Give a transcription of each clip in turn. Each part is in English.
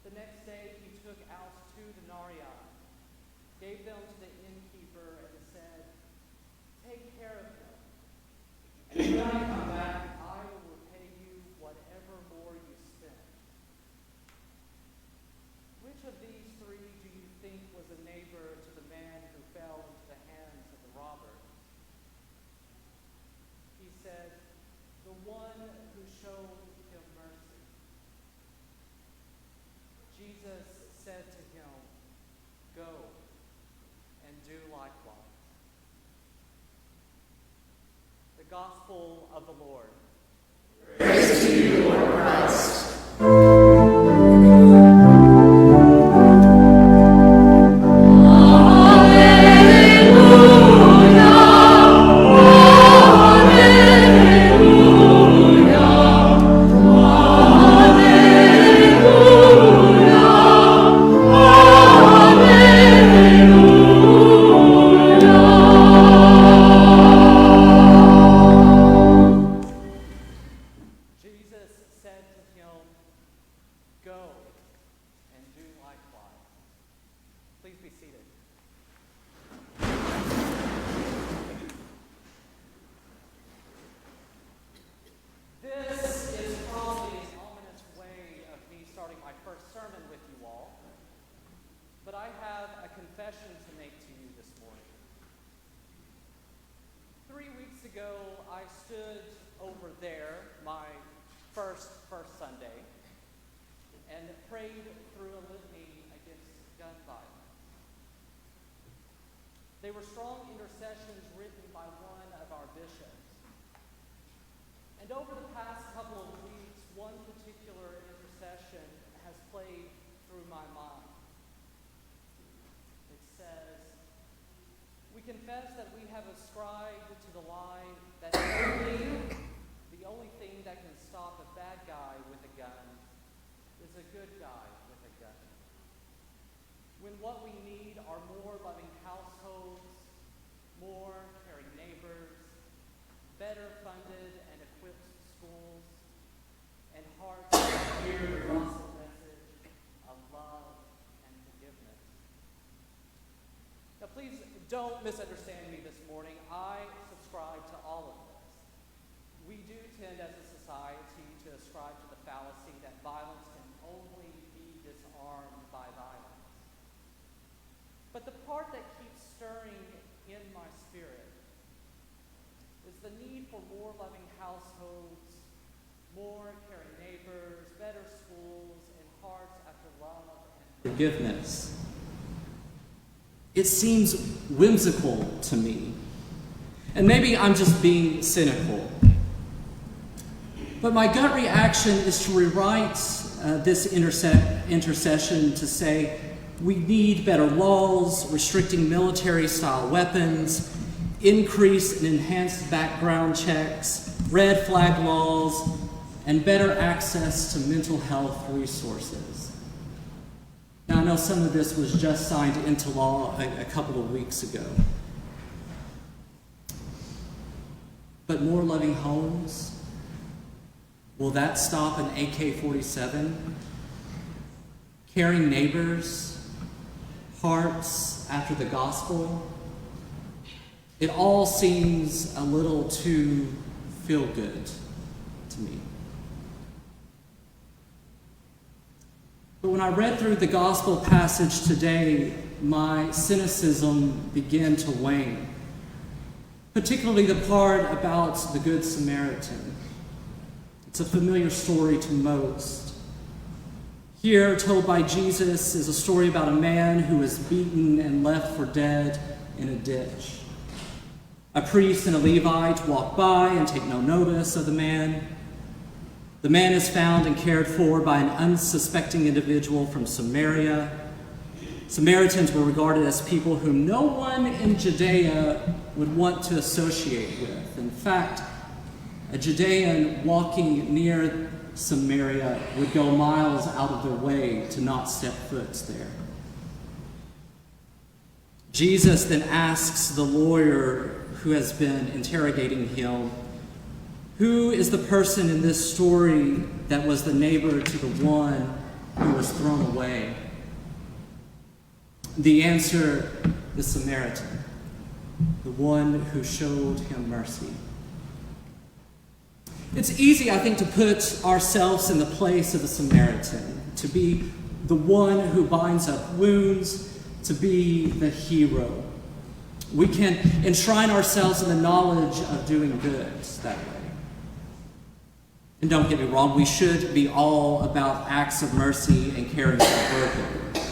The next day he took out 2 denarii, gave them to the innkeeper, and said, "Take care of him, and when I come back, I will repay you whatever more you spend." Which of these 3 do you think was a neighbor to the man who fell into the hands of the robber? He said, "The one who showed him mercy." Jesus said to him, "Go and do likewise." The Gospel of the Lord. Praise to you, Lord Christ. But I have a confession to make to you this morning. 3 weeks ago, I stood over there, my first Sunday, and prayed through a litany against gun violence. They were strong intercessions written by one of our bishops. And over the past couple of weeks, one particular intercession has played through my mind. It says, "We confess that we have ascribed to the lie that the only thing that can stop a bad guy with a gun is a good guy with a gun. When what we need are more loving households, more caring neighbors, better funded and equipped schools, and hearts that hear the gospel message of love and forgiveness." Now please don't misunderstand me this morning. I subscribe to all of this. We do tend as a society to ascribe to the fallacy that violence can only be disarmed by violence. But the part that keeps stirring in my spirit is the need for more loving households, more caring neighbors, better schools, and hearts after love and forgiveness. It seems whimsical to me. And maybe I'm just being cynical. But my gut reaction is to rewrite this intercession to say we need better laws, restricting military-style weapons, increased and enhanced background checks, red flag laws, and better access to mental health resources. Now, I know some of this was just signed into law a couple of weeks ago. But more loving homes, will that stop an AK-47? Caring neighbors, hearts after the gospel? It all seems a little too feel-good to me. But when I read through the gospel passage today, my cynicism began to wane, particularly the part about the Good Samaritan. It's a familiar story to most. Here, told by Jesus, is a story about a man who was beaten and left for dead in a ditch. A priest and a Levite walk by and take no notice of the man. The man is found and cared for by an unsuspecting individual from Samaria. Samaritans were regarded as people whom no one in Judea would want to associate with. In fact, a Judean walking near Samaria would go miles out of their way to not step foot there. Jesus then asks the lawyer who has been interrogating him, who is the person in this story that was the neighbor to the one who was thrown away? The answer, the Samaritan, the one who showed him mercy. It's easy, I think, to put ourselves in the place of the Samaritan, to be the one who binds up wounds, to be the hero. We can enshrine ourselves in the knowledge of doing good that way. And don't get me wrong, we should be all about acts of mercy and caring for the broken.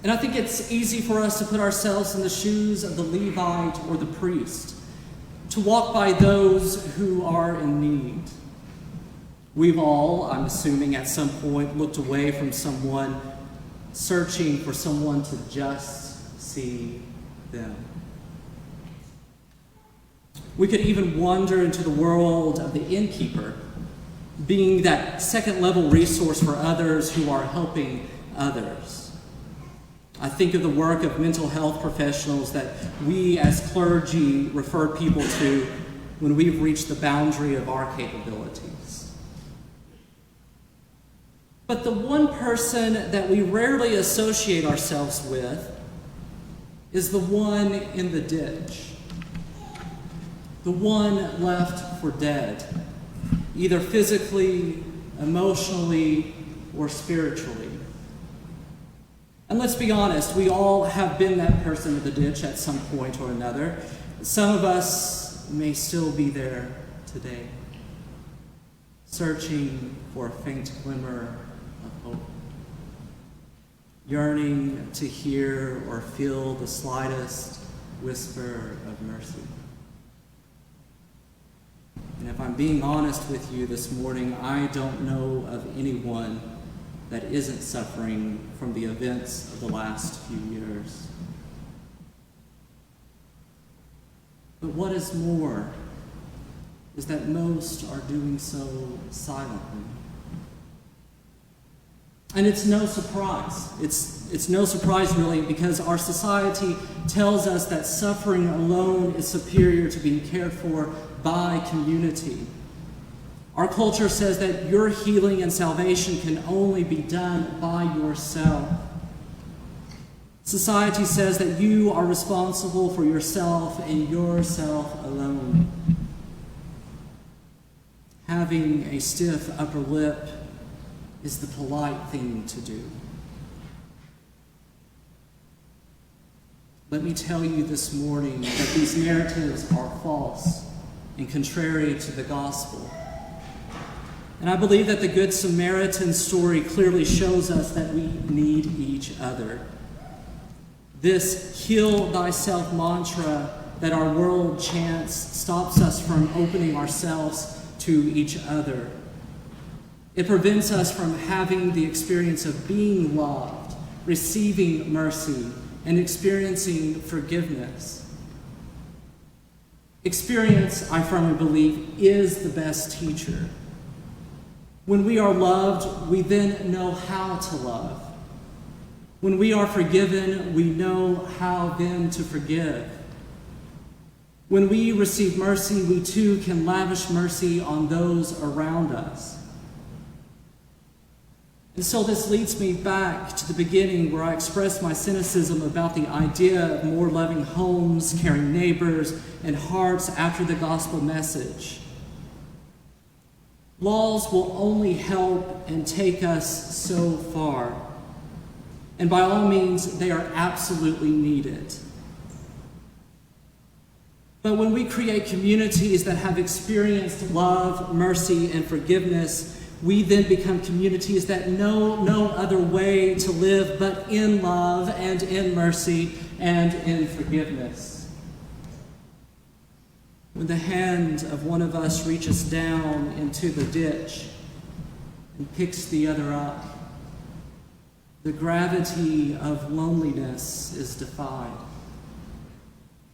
And I think it's easy for us to put ourselves in the shoes of the Levite or the priest, to walk by those who are in need. We've all, I'm assuming, at some point looked away from someone, searching for someone to just see them. We could even wander into the world of the innkeeper, being that second-level resource for others who are helping others. I think of the work of mental health professionals that we as clergy refer people to when we've reached the boundary of our capabilities. But the one person that we rarely associate ourselves with is the one in the ditch, the one left for dead, either physically, emotionally, or spiritually. And let's be honest, we all have been that person in the ditch at some point or another. Some of us may still be there today, searching for a faint glimmer of hope, yearning to hear or feel the slightest whisper of mercy. And if I'm being honest with you this morning, I don't know of anyone that isn't suffering from the events of the last few years. But what is more is that most are doing so silently. And it's no surprise. It's no surprise, really, because our society tells us that suffering alone is superior to being cared for by community. Our culture says that your healing and salvation can only be done by yourself. Society says that you are responsible for yourself and yourself alone. Having a stiff upper lip is the polite thing to do. Let me tell you this morning that these narratives are false and contrary to the gospel. And I believe that the Good Samaritan story clearly shows us that we need each other. This heal thyself mantra that our world chants stops us from opening ourselves to each other. It prevents us from having the experience of being loved, receiving mercy, and experiencing forgiveness. Experience, I firmly believe, is the best teacher. When we are loved, we then know how to love. When we are forgiven, we know how then to forgive. When we receive mercy, we too can lavish mercy on those around us. And so this leads me back to the beginning where I expressed my cynicism about the idea of more loving homes, caring neighbors, and hearts after the gospel message. Laws will only help and take us so far. And by all means, they are absolutely needed. But when we create communities that have experienced love, mercy, and forgiveness, we then become communities that know no other way to live but in love and in mercy and in forgiveness. When the hand of one of us reaches down into the ditch and picks the other up, the gravity of loneliness is defied.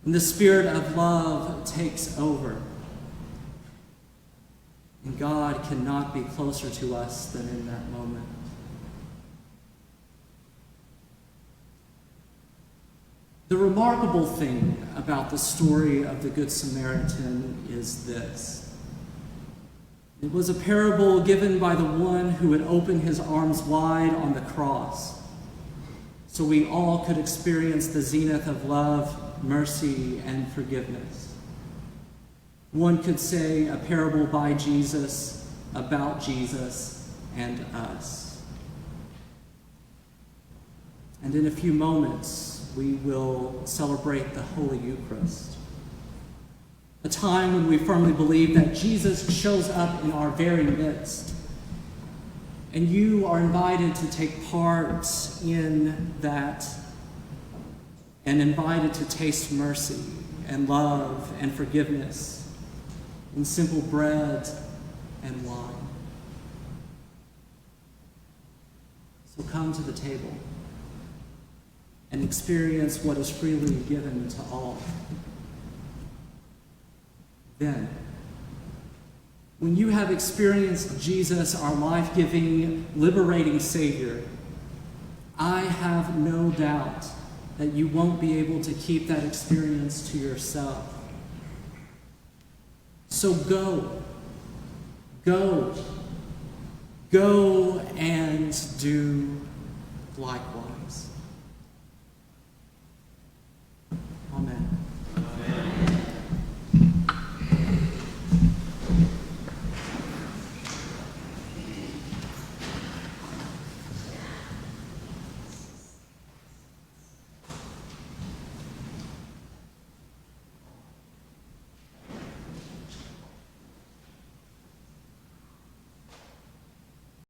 And the spirit of love takes over. And God cannot be closer to us than in that moment. The remarkable thing about the story of the Good Samaritan is this. It was a parable given by the one who would open his arms wide on the cross, so we all could experience the zenith of love, mercy, and forgiveness. One could say a parable by Jesus, about Jesus, and us. And in a few moments, we will celebrate the Holy Eucharist, a time when we firmly believe that Jesus shows up in our very midst. And you are invited to take part in that and invited to taste mercy and love and forgiveness in simple bread and wine. So come to the table and experience what is freely given to all. Then, when you have experienced Jesus, our life-giving, liberating Savior, I have no doubt that you won't be able to keep that experience to yourself. So go and do likewise.